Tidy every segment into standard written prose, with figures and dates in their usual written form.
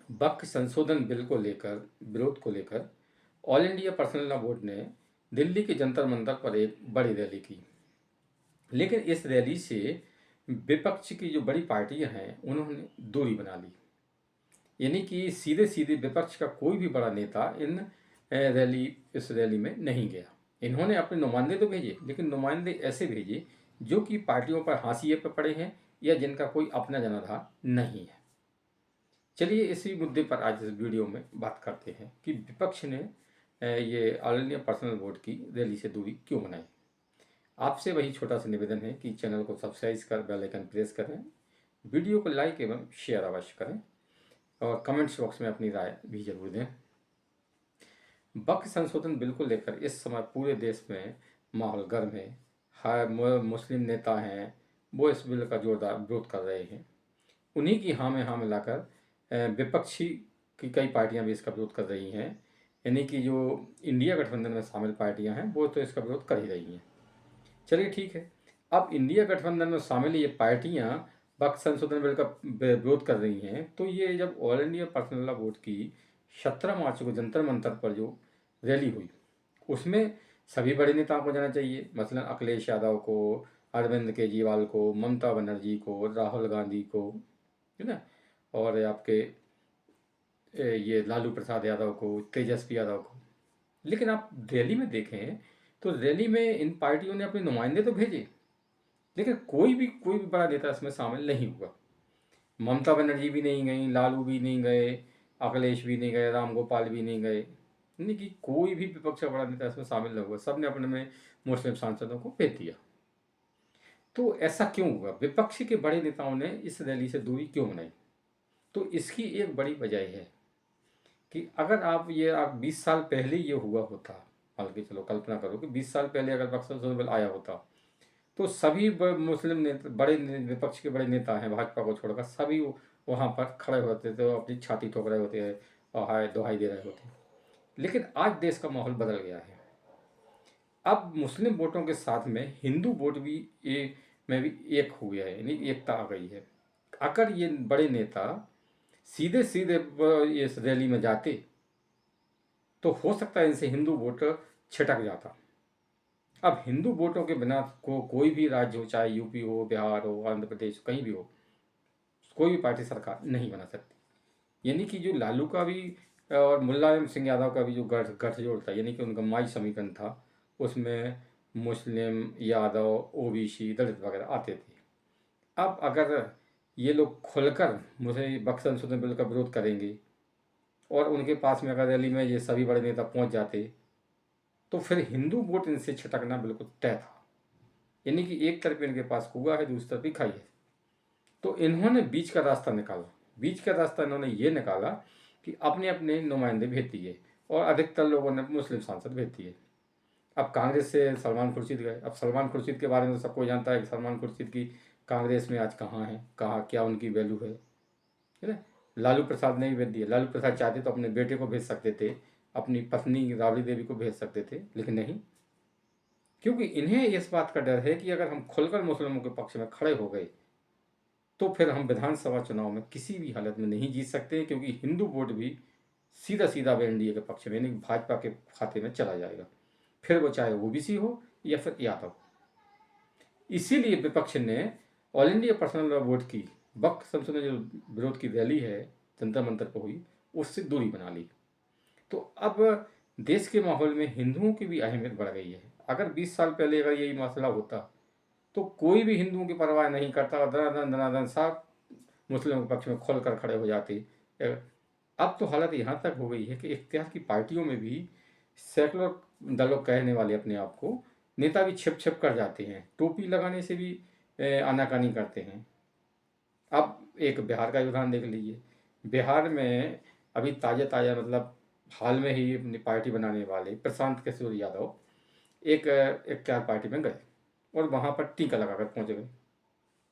वक्फ संशोधन बिल को लेकर विरोध को लेकर all India personal law board ने दिल्ली के जंतर मंतर पर एक बड़ी रैली की। लेकिन इस रैली से विपक्ष की जो बड़ी पार्टियां हैं उन्होंने दूरी बना ली। यानी कि सीधे सीधे विपक्ष का कोई भी बड़ा नेता इस रैली में नहीं गया। इन्होंने अपने नुमाइंदे तो भेजे, लेकिन नुमाइंदे ऐसे भेजे जो कि पार्टियों पर हाशिए पर पड़े हैं या जिनका कोई अपना जनाधार नहीं है। चलिए इसी मुद्दे पर आज इस वीडियो में बात करते हैं कि विपक्ष ने ये ऑल इंडिया पर्सनल बोर्ड की रैली से दूरी क्यों बनाई। आपसे वही छोटा सा निवेदन है कि चैनल को सब्सक्राइब कर बेल आइकन प्रेस करें, वीडियो को लाइक एवं शेयर अवश्य करें और कमेंट्स बॉक्स में अपनी राय भी जरूर दें। वक्फ संशोधन बिल को लेकर इस समय पूरे देश में माहौल गर्म है। हर मुस्लिम नेता हैं वो इस बिल का जोरदार विरोध कर रहे हैं। उन्हीं की हाँ में हाँ मिलाकर विपक्षी की कई पार्टियां भी इसका विरोध कर रही हैं। यानी कि जो इंडिया गठबंधन में शामिल पार्टियां हैं वो तो इसका विरोध कर ही रही हैं। चलिए ठीक है, अब इंडिया गठबंधन में शामिल ये पार्टियां वक्फ संशोधन बिल का विरोध कर रही हैं, तो ये जब all India personal law board की 17 मार्च को जंतर मंतर पर जो रैली हुई उसमें सभी बड़े नेताओं को जाना चाहिए। मसलन अखिलेश यादव को, अरविंद केजरीवाल को, ममता बनर्जी को, राहुल गांधी को, है ना, और आपके ये लालू प्रसाद यादव को, तेजस्वी यादव को। लेकिन आप रैली में देखें तो रैली में इन पार्टियों ने अपने नुमाइंदे तो भेजे, लेकिन कोई भी बड़ा नेता इसमें शामिल नहीं हुआ। ममता बनर्जी भी नहीं गई, लालू भी नहीं गए, अखिलेश भी नहीं गए, राम गोपाल भी नहीं गए। यानी कि कोई भी विपक्ष का बड़ा नेता इसमें शामिल नहीं हुआ। सबने अपने में मुस्लिम सांसदों को भेज दिया। तो ऐसा क्यों हुआ? विपक्ष के बड़े नेताओं ने इस रैली से दूरी क्यों बनाई? तो इसकी एक बड़ी वजह है कि अगर आप 20 साल पहले ये हुआ होता, मान के चलो कल्पना करो कि 20 साल पहले अगर बक्सर संशोधन बिल आया होता तो सभी मुस्लिम नेता, विपक्ष के बड़े नेता हैं भाजपा को छोड़कर, सभी वहाँ पर खड़े होते थे, अपनी छाती ठोक रहे होते हैं और हाय दुहाई दे रहे होते। लेकिन आज देश का माहौल बदल गया है। अब मुस्लिम वोटों के साथ में हिंदू वोट भी में भी एक हो गया है, यानी एकता आ गई है। अगर ये बड़े नेता सीधे सीधे इस रैली में जाते तो हो सकता है इनसे हिंदू वोट छिटक जाता। अब हिंदू वोटों के बिना कोई भी राज्य हो, चाहे यूपी हो, बिहार हो, आंध्र प्रदेश, कहीं भी हो, कोई भी पार्टी सरकार नहीं बना सकती। यानी कि जो लालू का भी और मुलायम सिंह यादव का भी जो गठजोड़ था, यानी कि उनका माई समीकरण था, उसमें मुस्लिम, यादव, ओबीसी, दलित वगैरह आते थे। अब अगर ये लोग खुलकर मुझे वक्फ संशोधन बिल का विरोध करेंगे और उनके पास में अगर रैली में ये सभी बड़े नेता पहुंच जाते तो फिर हिंदू वोट इनसे छिटकना बिल्कुल तय था। यानी कि एक तरफ इनके पास कुआ है, दूसरी तरफ ही खाई है। तो इन्होंने बीच का रास्ता निकाला। बीच का रास्ता इन्होंने ये निकाला कि अपने अपने नुमाइंदे भेज दिए और अधिकतर लोगों ने मुस्लिम सांसद भेज दिए। अब कांग्रेस से सलमान खुर्शीद गए। अब सलमान खुर्शीद के बारे में तो सबको जानता है कि सलमान खुर्शीद की कांग्रेस में आज कहाँ है, कहाँ क्या उनकी वैल्यू है ना। लालू प्रसाद ने भी भेज दिए। लालू प्रसाद चाहते तो अपने बेटे को भेज सकते थे, अपनी पत्नी राबड़ी देवी को भेज सकते थे, लेकिन नहीं, क्योंकि इन्हें इस बात का डर है कि अगर हम खुलकर मुसलमानों के पक्ष में खड़े हो गए तो फिर हम विधानसभा चुनाव में किसी भी हालत में नहीं जीत सकते, क्योंकि हिंदू वोट भी सीधा सीधा एनडीए के पक्ष में, यानी भाजपा के खाते में चला जाएगा, फिर वो चाहे ओबीसी हो या फिर यादव। इसीलिए विपक्ष ने all India personal law board की वक्फ संशोधन जो विरोध की रैली है जंतर मंतर पर हुई, उससे दूरी बना ली। तो अब देश के माहौल में हिंदुओं की भी अहमियत बढ़ गई है। अगर 20 साल पहले अगर यही मसला होता तो कोई भी हिंदुओं की परवाह नहीं करता और दनादन साहब मुस्लिमों के पक्ष में खोल कर खड़े हो जाते। अब तो हालत यहाँ तक हो गई है कि इख्तियार की पार्टियों में भी सेकुलर दलों कहने वाले अपने आप को नेता भी छिप छिप कर जाते हैं, टोपी लगाने से भी आनाकानी करते हैं। अब एक बिहार का उदाहरण देख लीजिए। बिहार में अभी ताज़ा ताज़ा मतलब हाल में ही अपनी पार्टी बनाने वाले प्रशांत किशोर यादव एक इख्तियार पार्टी में गए और वहाँ पर टीका लगाकर पहुँच गए।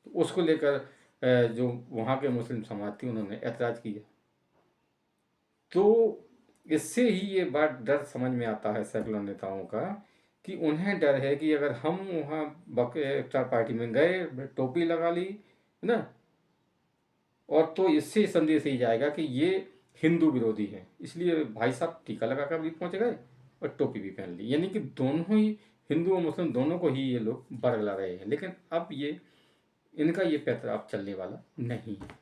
तो उसको लेकर जो वहाँ के मुस्लिम समाज थी उन्होंने ऐतराज़ किया। तो इससे ही ये बात डर समझ में आता है सेकुलर नेताओं का कि उन्हें डर है कि अगर हम वहाँ इफ्तार पार्टी में गए, टोपी लगा ली, है ना, और तो इससे संदेश ही जाएगा कि ये हिंदू विरोधी हैं, इसलिए भाई साहब टीका लगा कर भी पहुंच गए और टोपी भी पहन ली, यानी कि दोनों ही हिंदू और मुस्लिम दोनों को ही ये लोग बरगला रहे हैं। लेकिन अब ये इनका ये पैतरा अब चलने वाला नहीं है।